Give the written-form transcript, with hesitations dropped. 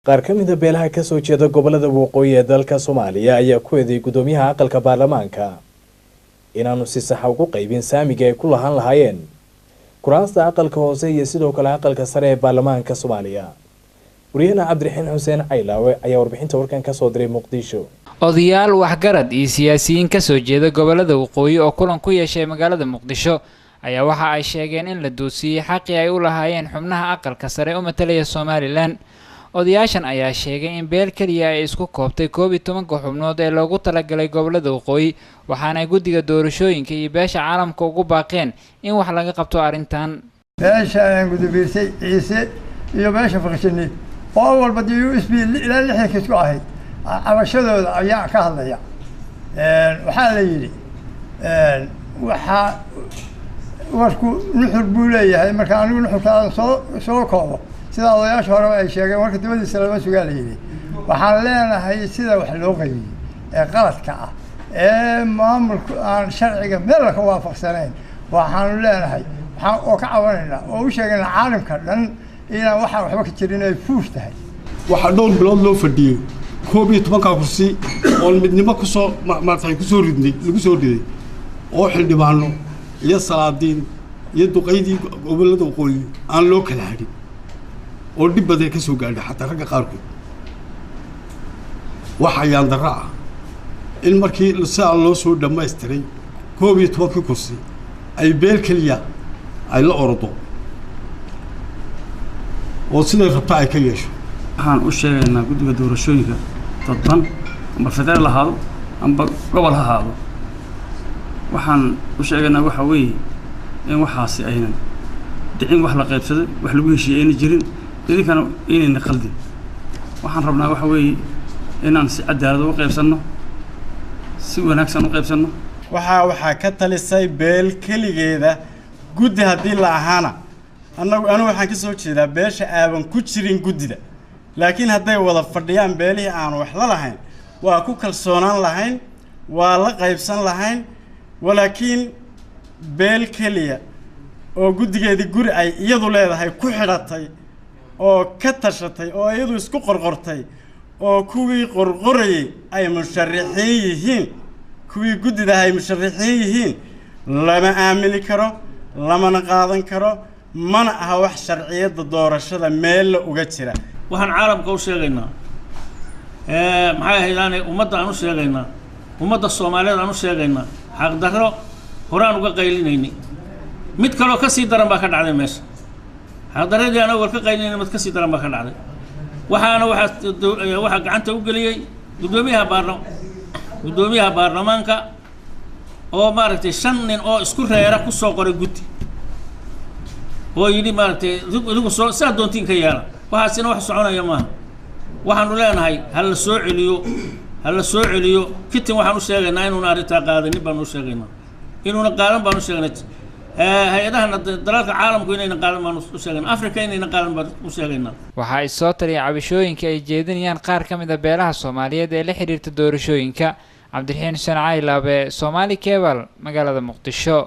qaar ka mid ah beelaha ka soo jeeda gobolada waqooyi ee dalka Soomaaliya ayaa ku eeday gudoomiyaha aqalka baarlamaanka inaanu si sax ah ugu qaybin saamiga ay ku lahaan lahaayeen kuraasta aqalka hoose iyo sidoo kale aqalka sare ee baarlamaanka Soomaaliya. Wariyana Cabdiraxiin Xuseen Caylaawe ayaa warbixinta warkan ka soo diray Muqdisho. odayaal waxgarad iyo siyaasiyiin ka soo jeeda gobolada waqooyi oo kulan ku yeeshay magaalada Muqdisho ayaa waxa ay sheegeen in la doosiyay xaqi ay u lahaayeen xubnaha aqalka sare oo matalaya Soomaaliland. odayaashan ayaa sheegay in beel kaliya ay isku koobtay 12 xubnood ee loogu talagalay gobolada waqooyi waxaana guddiga doorashooyinka iyo beesha caalamka ugu baaqeen in wax laga qabto arintan. beesha aan gudubiirsay ciise iyo beesha faqshini oo walba USB ilaa 6 kiis ku ahayd cabashadooda ayaa ka hadlaya waxaa la yiri waxa warku nuxur buu leeyahay marka anigu nuxurka soo koobo sida odayaasha hore ay sheegeen warka dibadiisa lama sugaal yiri waxaan leenahay sida wax loo qaybiyay ee qaladka ah ee maamulka aan sharciga meel ka waafaqsanayn waxaan leenahay waxa oo ka caawinayna oo u sheegay caalamka dhan inaan waxba ka jirin ay fuush tahay waxa dhowr bilood loo fadhiyay 12 kursi oo midnimo ku soo maartay ku soo ridnay lagu soo riday oo xildhibaano iyo salaadiin iyo duqeydii gobolada waqooyi aan loo kala hadin oo dib badan ka soo gaadhay xataa ragga qaarkood waxa ayaan daraa in markii loo soo dhameystiray 12 kursi ay beel kaliya ay la ordo oo sidoo rabta ay ka yeesho waxaan u sheegaynaa guddiga doorashooyinka dadban ama federal lahaado ama gobol lahaado waxaan u sheegaynaa waxa weeye in waxaasi aynan dhicin wax la qaybsaday wax lagu heshiiyay in jirin idinkana inayna qaldin waxaan rabnaa waxa weeye inaan si cadaalad u qaybsanno si wanaagsan u qaybsanno waxa ka talisay beel kaligeeda guddi hadii la ahaana anu waxaan ka soo jeedaa beesha aaban ku jirin guddida laakiin haday wada fadhiyaan beelihii aan wax la lahayn waa ku kalsoonaan lahayn waa la qaybsan lahayn walaakiin beel kaliya oo guddigeedii guri ay iyadu leedahay ku xidhatay oo ka tashatay oo iyadu isku qorqortay oo kuwii qorqorayay ay musharaxiin yihiin kuwii guddida ay musharaxiin yihiin lama aamini karo lamana qaadan karo mana aha wax sharciyada doorashada meel la uga jira waxaan caalamka u sheegaynaa maxay ahaydaan ummadda aan u sheegaynaa ummadda Soomaaliyeed aan u sheegaynaa xaq darro horaan uga qaylinayni mid kale oo ka sii daran baa ka dhacday meesha xaq darradii aan war ka qaylinayni mid ka sii daran baa ka dhacday waxa gacanta u galiyay gudoomiyaha baarlamaanka oo maaragtay 5 nin oo isku reera ku soo qoray guddi oo yiri maaragtay idigu soo doontiin ka yaala waxaasina wax soconaya ma waxaanu leenahay hal soo celiyo kitin waxaanu sheegaynaa inuu arinta qaadanin baanu sheegaynaa inuuna qaadan baanu sheegaynaa hay'adaha dalalka caalamku inayna qaadan baanu sheegaynaa Afrika inayna qaadan baanu sheegaynaa waxa ay soo tariyay cabashooyinka ay jeedinayaan qaar ka mid ah beelaha Soomaaliyeed ee la xiriirta doorashooyinka. Cabdiraxiin Xuseen Caylaawe, Somali Cable, magaalada Muqdisho.